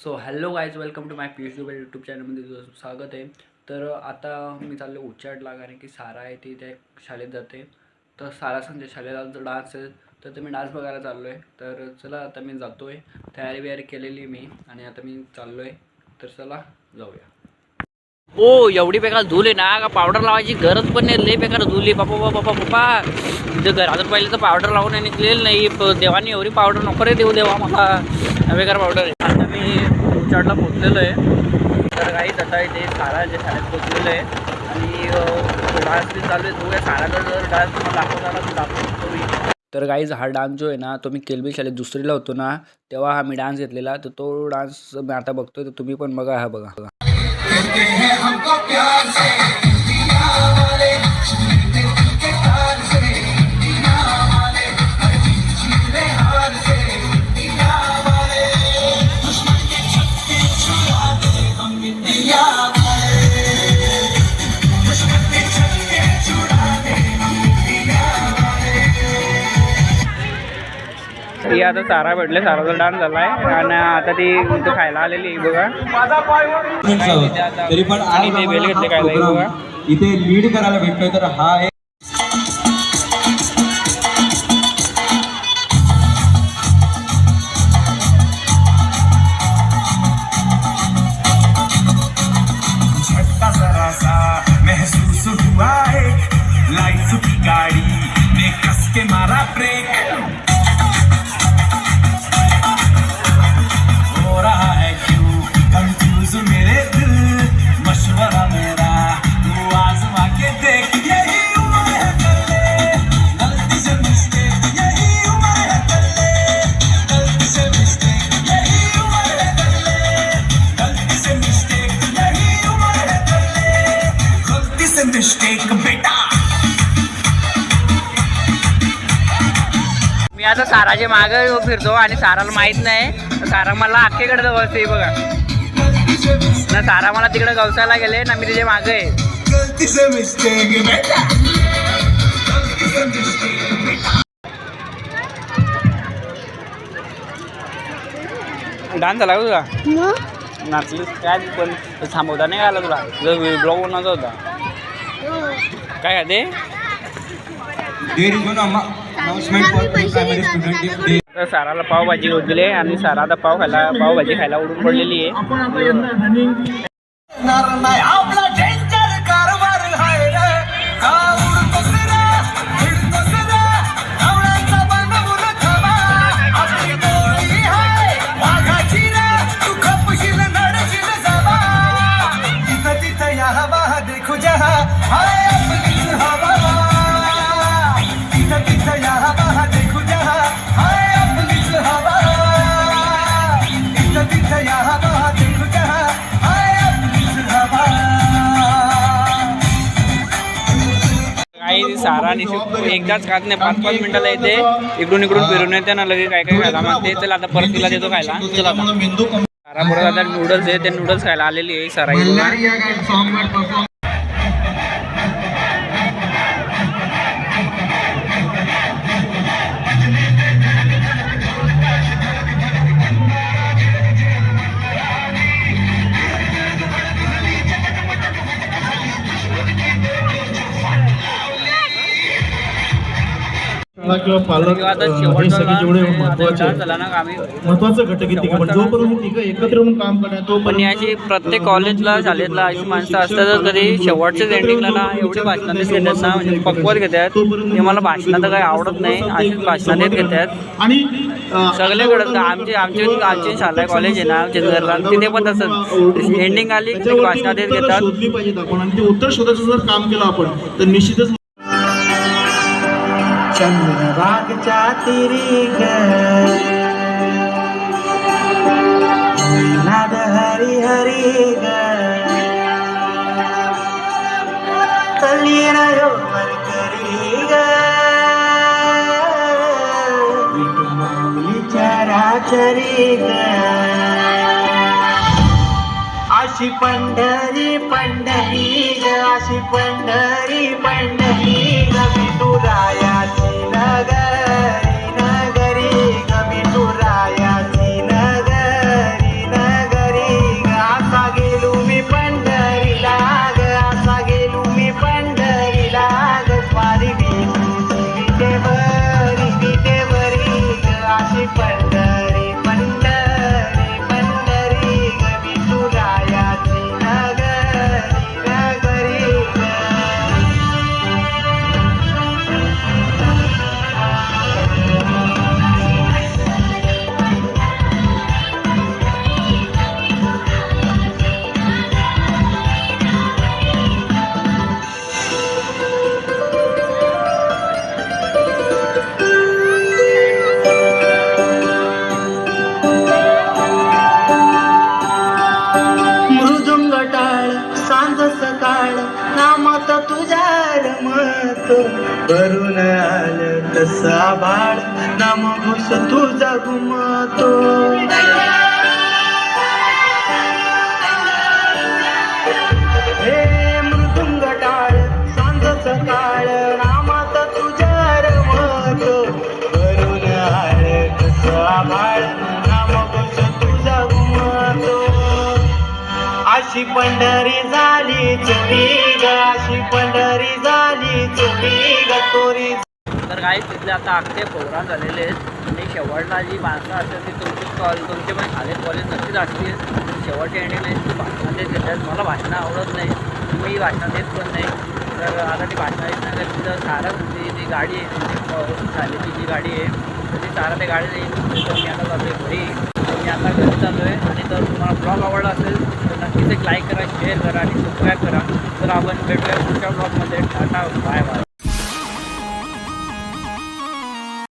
So hello guys, welcome to my PH Dubey YouTube चॅनलमध्ये तुझं स्वागत आहे. तर आता मी चाललो उच्चाडला, कारण की सारा आहे ती त्या शाळेत जाते. तर सारा संजय शाळेला डान्स आहे, तर मी डान्स बघायला चाललो आहे. तर चला आता मी जातो आहे, तयारी बियारी केलेली मी, आणि आता मी चाललो आहे. तर चला जाऊया. ओ एवढी बेकार धूल आहे ना, का पावडर लावायची गरज पण नाही. लई बेकार धूल आहे बाबा बाबा बाबा. तिथं घरातून पाहिलं तर पावडर लावून निघलेलं नाही. देवाने एवढी पावडर नको रे देऊ देवा मला, बेकार पावडर आहे. आता मी उच्चाडला पोचलेलो आहे. तर काही आता इथे सारा जे शाळेत पोचलेलं आहे, आणि डान्स बी चालू आहे. तो साराचा जर डान्स मला दाखवता आला तर दाखवतो. तर गाईज हा डान्स जो आहे ना, तो मी केलबी शाळेत दुसरीला होतो ना, तेव्हा हा मी डान्स घेतलेला. तर तो डान्स मी आता बघतोय, तर तुम्ही पण बघा. हा बघा. हमको प्यार से दिया वाले के तार से दिया वाले जीने हार से दिया वाले दुश्मन के छक्के छुड़ा दे हम दिया वाले दुश्मन के छक्के छुड़ा दे हम दिया वाले. आता सारा भेटले, साराचा डान्स झालाय आणि आता ती खायला आलेली बघा. तरी पण इथे बेल घेतले खायला बघा. इथे लीड करायला भेटतोय. तर हा एक झटका जरा सा महसूस हुआ है, लाइफ की गाड़ी ने कस के मारा ब्रेक. हो रहा है क्यों कंफ्यूज मेरे दिल, मशवरा मेरा तू आजमा के देख. यही उम्र है कर ले गलती से मिस्टेक, यही उम्र है कर ले गलती से मिस्टेक, यही उम्र है कर ले गलती से मिस्टेक, यही उम्र है कर ले गलती से मिस्टेक बेटा. मी आता साराच्या मागे फिरतो आणि साराला माहित नाही. सारा मला अख्खेकडे बसते बघा ना. सारा मला तिकडे गवसायला गेले ना, मी तिच्या मागे आहे. गलती से मिस्टेक बेटा. डान्स झाला का तुझा? नाचलीस काय? पण थांबवता नाही आला तुला? तुझा ब्लॉग बनवायचा होता काय का ते? तर साराला पावभाजी दिली आणि सारा आता पावभाजी खायला उडून पडलेली आहे. सारा एकदाच खात नाही, 5-5 मिनिटाला येते, इकडून फिरून येते ना, लगेच काय खायला मागते. चला आता परत तिला देतो खायला. चला सारा परत आता नूडल्स आहे, ते नूडल्स खायला आलेली आहे सारा. किंवा पालक हे सगळे जेवढे महत्वाचं घटक आहेत, पण जोपर्यंत तिघं एकत्र येऊन काम करण्यात पण याची प्रत्येक कॉलेजला शाळेतला अशी माणसं असतातच. कधी शेवटच्याच एंडिंगला ना एवढी भाषणं देत घेतात ना, म्हणजे पक्वत घेतात. ते मला भाषणं तर काही आवडत नाही, अशीच भाषणं देत घेतात आणि सगळीकडं. आमची शाळा कॉलेज आहे ना चिंचगडला, तिथे पण तसंच एंडिंग आली की भाषणं देत घेतात. शोधली पाहिजेत आपण, आणि ते उत्तर शोधायचं जर काम केलं आपण तर निश्चितच. चंद्रभागच्या तिरी नाद हरी हरी कलीन करी विठू माऊली चराचरी अशी पंढरी पंढरी अशी पंढरी पंढरी विठुरायाची नगरी नगरी विठुरायाची नगरी नगरी. तुझा घुमतो. हे मृदुंग टाळ सांज सकाळ नामात तुझ्या रमतो. करून आळ कसं आभाळ नाम घोष तुझा घुमतो. अशी पंढरी झाली चोरी ग, अशी पंढरी झाली चोरी ग तोरी. तर काही तिथले आता अख्खे प्रोग्राम झालेले आहेत आणि शेवटला जी माणसं असतात ती तुमचे पण खालीत कॉलेज नक्कीच असतील. शेवटच्या एंडिंगला ती भाषणं देत येतात. मला भाषणं आवडत नाही, मी भाषणं देत पण नाही. तर आता ती भाषणं येत नाही तर तिथं सारा जी गाडी आहे शाळेची जी गाडी आहे तर ती सारा त्या गाडी नाही. तर मी आता जातो आहे घरी, मी आता घरी चाललो आहे. आणि जर तुम्हाला ब्लॉग आवडला असेल तर नक्कीच एक लाईक करा, शेअर करा आणि सबस्क्राईब करा. तर आपण भेटूया पुढच्या ब्लॉगमध्ये. Tata, bye bye.